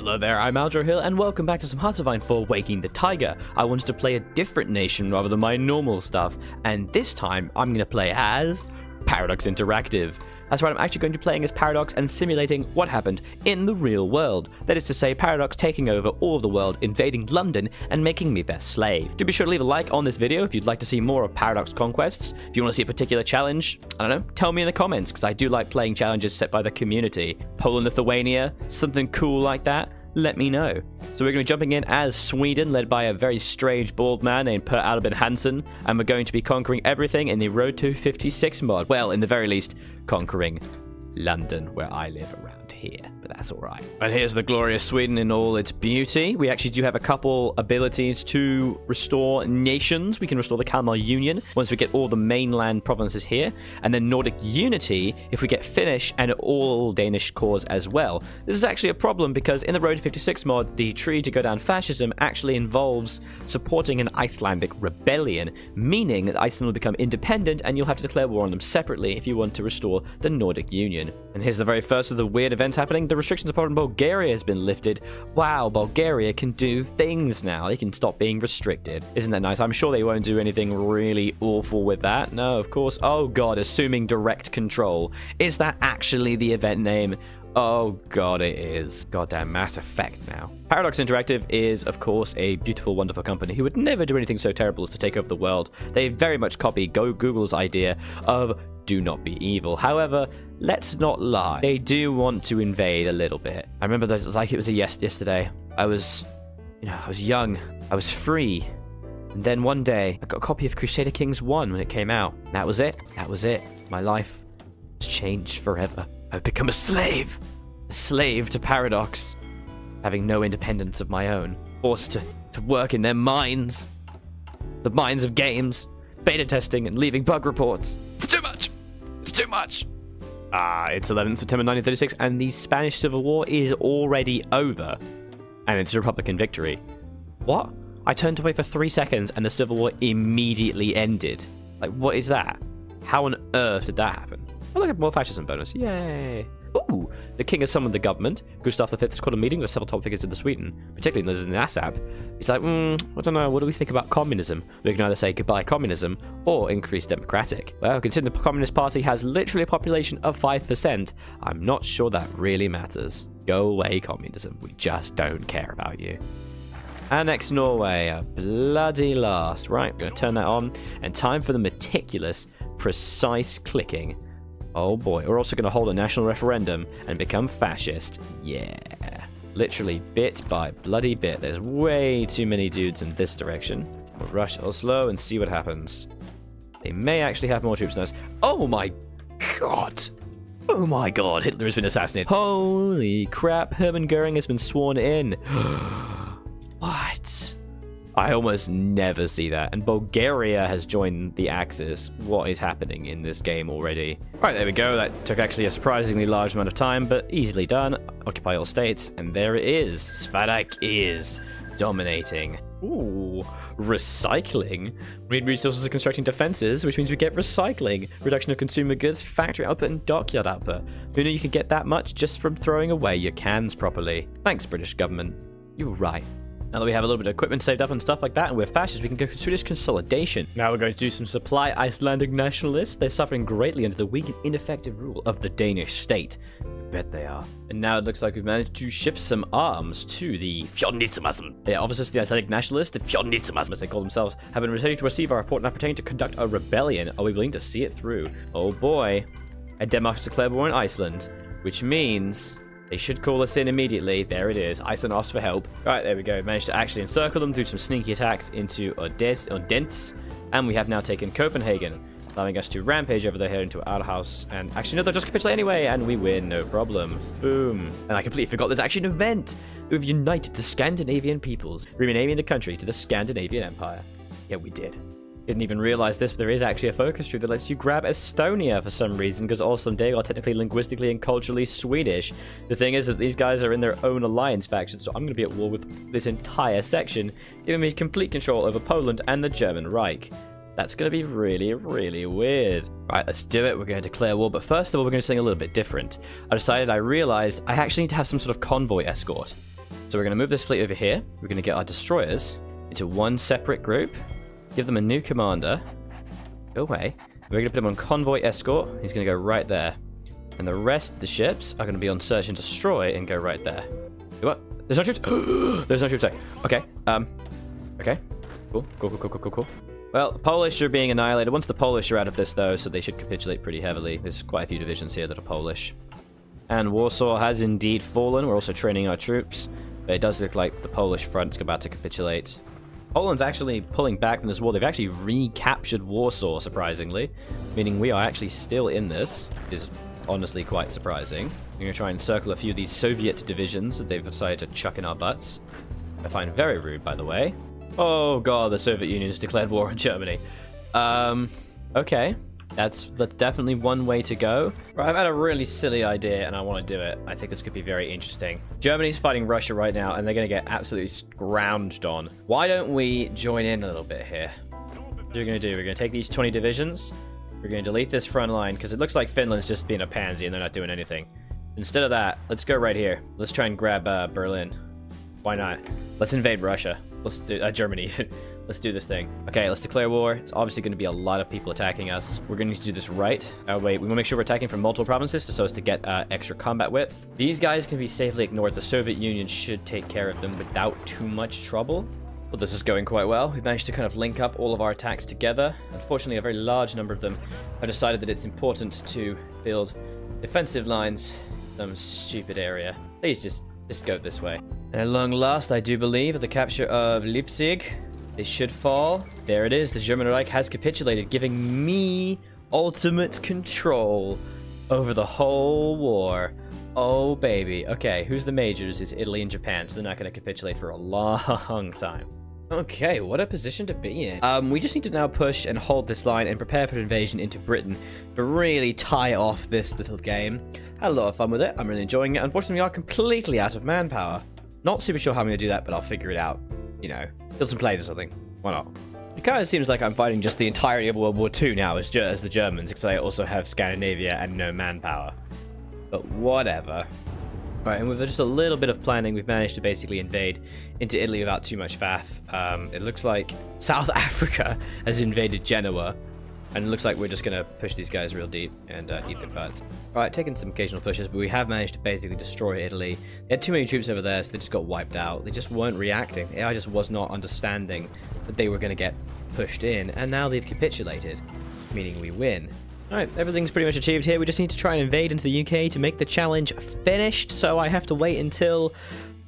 Hello there, I'm Aldrahill, and welcome back to some Hearts of Iron 4 Waking the Tiger. I wanted to play a different nation rather than my normal stuff, and this time I'm going to play as Paradox Interactive. That's right, I'm actually going to be playing as Paradox and simulating what happened in the real world. That is to say, Paradox taking over all of the world, invading London, and making me their slave. Do be sure to leave a like on this video if you'd like to see more of Paradox conquests. If you want to see a particular challenge, I don't know, tell me in the comments, because I do like playing challenges set by the community. Poland, Lithuania, something cool like that, let me know. So we're going to be jumping in as Sweden, led by a very strange bald man named Per Albin Hansen, and we're going to be conquering everything in the Road to 56 mod. Well, in the very least, conquering London, where I live around here, but that's all right. And here's the glorious Sweden in all its beauty. We actually do have a couple abilities to restore nations. We can restore the Kalmar Union once we get all the mainland provinces here, and then Nordic unity if we get Finnish and all Danish cores as well. This is actually a problem because in the Road to 56 mod, the tree to go down fascism actually involves supporting an Icelandic rebellion, meaning that Iceland will become independent and you'll have to declare war on them separately if you want to restore the Nordic Union. And here's the very first of the weird events happening. The restrictions upon Bulgaria has been lifted. Wow, Bulgaria can do things now. They can stop being restricted. Isn't that nice? I'm sure they won't do anything really awful with that. No, of course. Oh god, assuming direct control. Is that actually the event name? Oh god, it is. Goddamn Mass Effect now. Paradox Interactive is, of course, a beautiful, wonderful company who would never do anything so terrible as to take over the world. They very much copy Google's idea of do not be evil. However, let's not lie. They do want to invade a little bit. I remember that like it was yesterday. I was young. I was free. And then one day, I got a copy of Crusader Kings 1 when it came out. That was it. That was it. My life was changed forever. I've become a slave to Paradox, having no independence of my own, forced to work in their mines, the mines of games, beta testing and leaving bug reports. It's too much. It's too much. It's 11th September 1936, and the Spanish Civil War is already over, and it's a Republican victory. What? I turned away for 3 seconds, and the Civil War immediately ended. Like, what is that? How on earth did that happen? Oh, look at more fascism bonus. Yay. Ooh, the king has summoned the government. Gustav V has called a meeting with several top figures in the Sweden, particularly in Assab. He's like, I don't know, what do we think about communism? We can either say goodbye communism or increase democratic. Well, considering the Communist Party has literally a population of 5%, I'm not sure that really matters. Go away, communism. We just don't care about you. Annex Norway, a bloody last. Right, I'm going to turn that on, and time for the meticulous, precise clicking. Oh boy, we're also going to hold a national referendum and become fascist. Yeah. Literally bit by bloody bit. There's way too many dudes in this direction. We'll rush Oslo and see what happens. They may actually have more troops than us. Oh my god! Oh my god, Hitler has been assassinated. Holy crap, Hermann Goering has been sworn in. What? I almost never see that. And Bulgaria has joined the Axis. What is happening in this game already? Right, there we go. That took actually a surprisingly large amount of time, but easily done. Occupy all states, and there it is. Svarak is dominating. Ooh, recycling. We need resources for constructing defenses, which means we get recycling. Reduction of consumer goods, factory output, and dockyard output. Who knew you could get that much just from throwing away your cans properly? Thanks, British government. You were right. Now that we have a little bit of equipment saved up and stuff like that, and we're fascists, we can go Swedish consolidation. Now we're going to do some supply Icelandic nationalists. They're suffering greatly under the weak and ineffective rule of the Danish state. I bet they are. And now it looks like we've managed to ship some arms to the Fjordnismasm. Their officers, the Icelandic nationalists, the Fjordnismasm, as they call themselves, have been ready to receive our report and are pertaining to conduct a rebellion. Are we willing to see it through? Oh boy. And Denmark has declared war in Iceland, which means they should call us in immediately. There it is. Iceland asks for help. Right, there we go. Managed to actually encircle them through some sneaky attacks into Odense. And we have now taken Copenhagen, allowing us to rampage over there into Aldrahill. And actually, no, they'll just capitulate anyway. And we win, no problem. Boom. And I completely forgot there's actually an event. We've united the Scandinavian peoples, renaming the country to the Scandinavian Empire. Yeah, we did. Didn't even realize this, but there is actually a focus tree that lets you grab Estonia for some reason, because also they are technically linguistically and culturally Swedish. The thing is that these guys are in their own alliance faction, so I'm going to be at war with this entire section, giving me complete control over Poland and the German Reich. That's going to be really, really weird. Right, let's do it. We're going to declare war, but first of all, we're going to do something a little bit different. I realized I actually need to have some sort of convoy escort. So we're going to move this fleet over here. We're going to get our destroyers into one separate group. Give them a new commander. Go away. We're going to put him on convoy escort. He's going to go right there. And the rest of the ships are going to be on search and destroy and go right there. What? There's no troops? There's no troops there. Okay. Okay. Cool. Well, the Polish are being annihilated. Once the Polish are out of this, though, so they should capitulate pretty heavily. There's quite a few divisions here that are Polish. And Warsaw has indeed fallen. We're also training our troops. But it does look like the Polish front's about to capitulate. Poland's actually pulling back from this war. They've actually recaptured Warsaw, surprisingly. Meaning we are actually still in this. It is honestly quite surprising. I'm going to try and circle a few of these Soviet divisions that they've decided to chuck in our butts. I find very rude, by the way. Oh god, the Soviet Union has declared war on Germany. Okay. That's definitely one way to go. Right, I've had a really silly idea and I want to do it. I think this could be very interesting. Germany's fighting Russia right now and they're going to get absolutely scrounged on. Why don't we join in a little bit here? What we're going to do, we're going to take these 20 divisions. We're going to delete this front line because it looks like Finland's just being a pansy and they're not doing anything. Instead of that, let's go right here. Let's try and grab Berlin. Why not? Let's invade Russia. Let's do Germany. Let's do this thing. Okay, let's declare war. It's obviously going to be a lot of people attacking us. We're going to need to do this right. Oh, wait. We want to make sure we're attacking from multiple provinces so as to get extra combat width. These guys can be safely ignored. The Soviet Union should take care of them without too much trouble. Well, this is going quite well. We've managed to kind of link up all of our attacks together. Unfortunately, a very large number of them have decided that it's important to build defensive lines in some stupid area. Please just go this way. And at long last, I do believe, at the capture of Leipzig, they should fall. There it is. The German Reich has capitulated, giving me ultimate control over the whole war. Oh, baby. Okay, who's the majors? It's Italy and Japan, so they're not going to capitulate for a long time. Okay, what a position to be in. We just need to now push and hold this line and prepare for an invasion into Britain to really tie off this little game. Had a lot of fun with it. I'm really enjoying it. Unfortunately, we are completely out of manpower. Not super sure how I'm going to do that, but I'll figure it out. You know, build some planes or something. Why not? It kind of seems like I'm fighting just the entirety of World War II now as the Germans, because I also have Scandinavia and no manpower. But whatever. Right, and with just a little bit of planning, we've managed to basically invade into Italy without too much faff. It looks like South Africa has invaded Genoa, and it looks like we're just going to push these guys real deep and eat their butts. Alright, taking some occasional pushes, but we have managed to basically destroy Italy. They had too many troops over there, so they just got wiped out. They just weren't reacting. AI just was not understanding that they were going to get pushed in, and now they've capitulated, meaning we win. Alright, everything's pretty much achieved here. We just need to try and invade into the UK to make the challenge finished, so I have to wait until...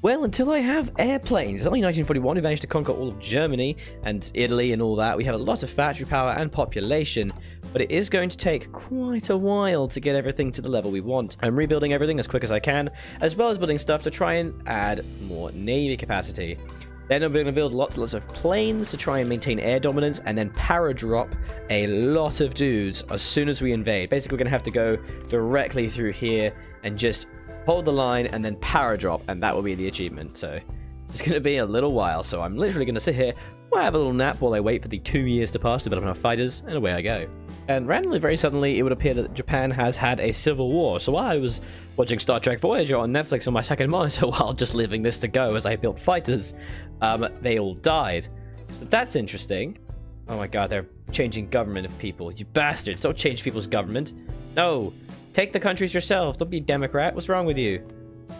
well, until I have airplanes. It's only 1941. We managed to conquer all of Germany and Italy and all that. We have a lot of factory power and population, but it is going to take quite a while to get everything to the level we want. I'm rebuilding everything as quick as I can, as well as building stuff to try and add more navy capacity. Then I'm going to build lots and lots of planes to try and maintain air dominance, and then paradrop a lot of dudes as soon as we invade. Basically, we're going to have to go directly through here and just hold the line and then paradrop, and that will be the achievement. So it's going to be a little while, so I'm literally going to sit here, have a little nap while I wait for the 2 years to pass to develop enough fighters, and away I go. And randomly, very suddenly, it would appear that Japan has had a civil war. So while I was watching Star Trek Voyager on Netflix on my second monitor while just leaving this to go as I built fighters, they all died. So that's interesting. Oh my god, they're changing government of people. You bastards, don't change people's government. No, take the countries yourself. Don't be a Democrat. What's wrong with you?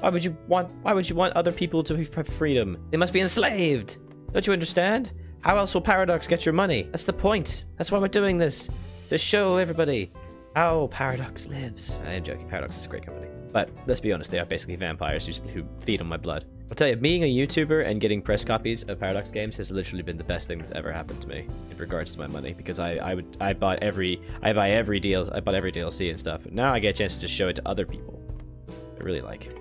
Why would you want other people to have freedom? They must be enslaved. Don't you understand? How else will Paradox get your money? That's the point. That's why we're doing this. To show everybody how Paradox lives. I am joking. Paradox is a great company. But let's be honest, they are basically vampires who feed on my blood. I'll tell you, being a YouTuber and getting press copies of Paradox games has literally been the best thing that's ever happened to me in regards to my money, because I buy every DLC and stuff. Now I get a chance to just show it to other people I really like.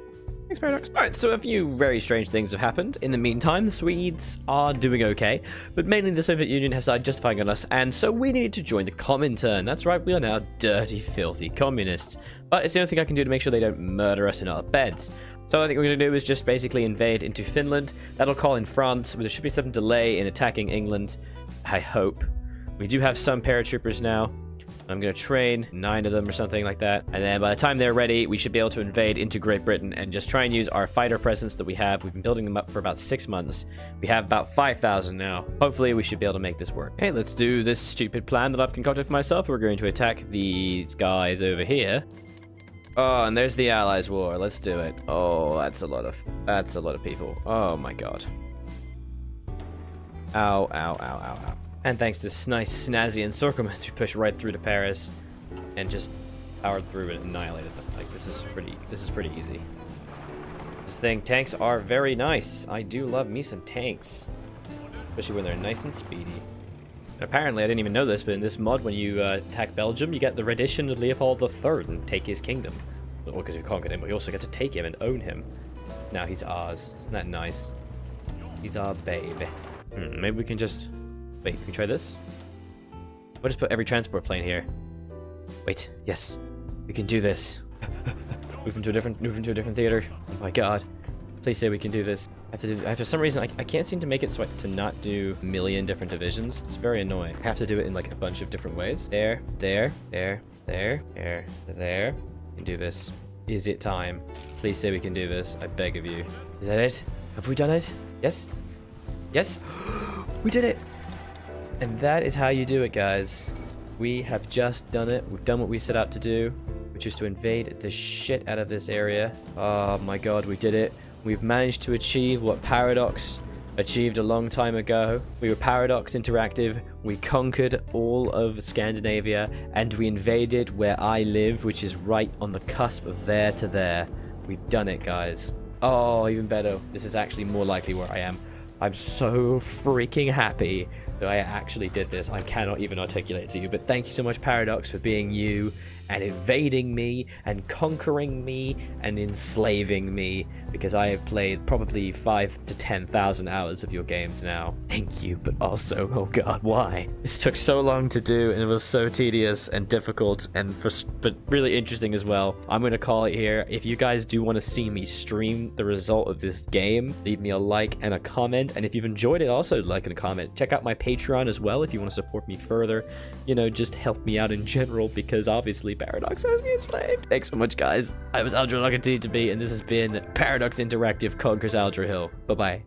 Thanks, Paradox. Alright, so a few very strange things have happened. In the meantime, the Swedes are doing okay, but mainly the Soviet Union has started justifying on us, and so we needed to join the Comintern. That's right, we are now dirty, filthy communists. But it's the only thing I can do to make sure they don't murder us in our beds. So I think what we're going to do is just basically invade into Finland. That'll call in France, but there should be some delay in attacking England, I hope. We do have some paratroopers now. I'm going to train 9 of them or something like that. And then by the time they're ready, we should be able to invade into Great Britain and just try and use our fighter presence that we have. We've been building them up for about 6 months. We have about 5,000 now. Hopefully, we should be able to make this work. Okay, let's do this stupid plan that I've concocted for myself. We're going to attack these guys over here. Oh, and there's the Allies War. Let's do it. Oh, that's a lot of people. Oh my god. Ow, ow, ow, ow, ow. And thanks to this nice snazzy encirclement, we push right through to Paris and just powered through and annihilated them. Like, this is pretty easy. This thing, tanks are very nice. I do love me some tanks. Especially when they're nice and speedy. Apparently, I didn't even know this, but in this mod, when you attack Belgium, you get the rendition of Leopold III and take his kingdom. Well, because you conquered him, but you also get to take him and own him. Now he's ours. Isn't that nice? He's our baby. Maybe we can just... Wait, can we try this? We'll just put every transport plane here. Wait, yes. We can do this. move into a different theater. Oh my god. Please say we can do this. For some reason, I can't seem to make it so to not do a million different divisions. It's very annoying. I have to do it in like a bunch of different ways. There. We can do this. Is it time? Please say we can do this. I beg of you. Is that it? Have we done it? Yes? Yes? We did it! And that is how you do it, guys. We have just done it. We've done what we set out to do, which is to invade the shit out of this area. Oh my god, we did it. We've managed to achieve what Paradox achieved a long time ago. We were Paradox Interactive. We conquered all of Scandinavia, and we invaded where I live, which is right on the cusp of there to there. We've done it, guys. Oh, even better. This is actually more likely where I am. I'm so freaking happy that I actually did this. I cannot even articulate it to you, but thank you so much, Paradox, for being you and invading me and conquering me and enslaving me, because I have played probably 5,000 to 10,000 hours of your games now. Thank you, but also, oh god, why? This took so long to do, and it was so tedious and difficult, but really interesting as well. I'm going to call it here. If you guys do want to see me stream the result of this game, leave me a like and a comment, and if you've enjoyed it, also like and comment. Check out my Patreon as well if you want to support me further. You know, just help me out in general, because obviously Paradox has me enslaved. Thanks so much, guys. I was Aldrahill, and this has been Paradox Interactive Conquers Aldrahill. Bye-bye.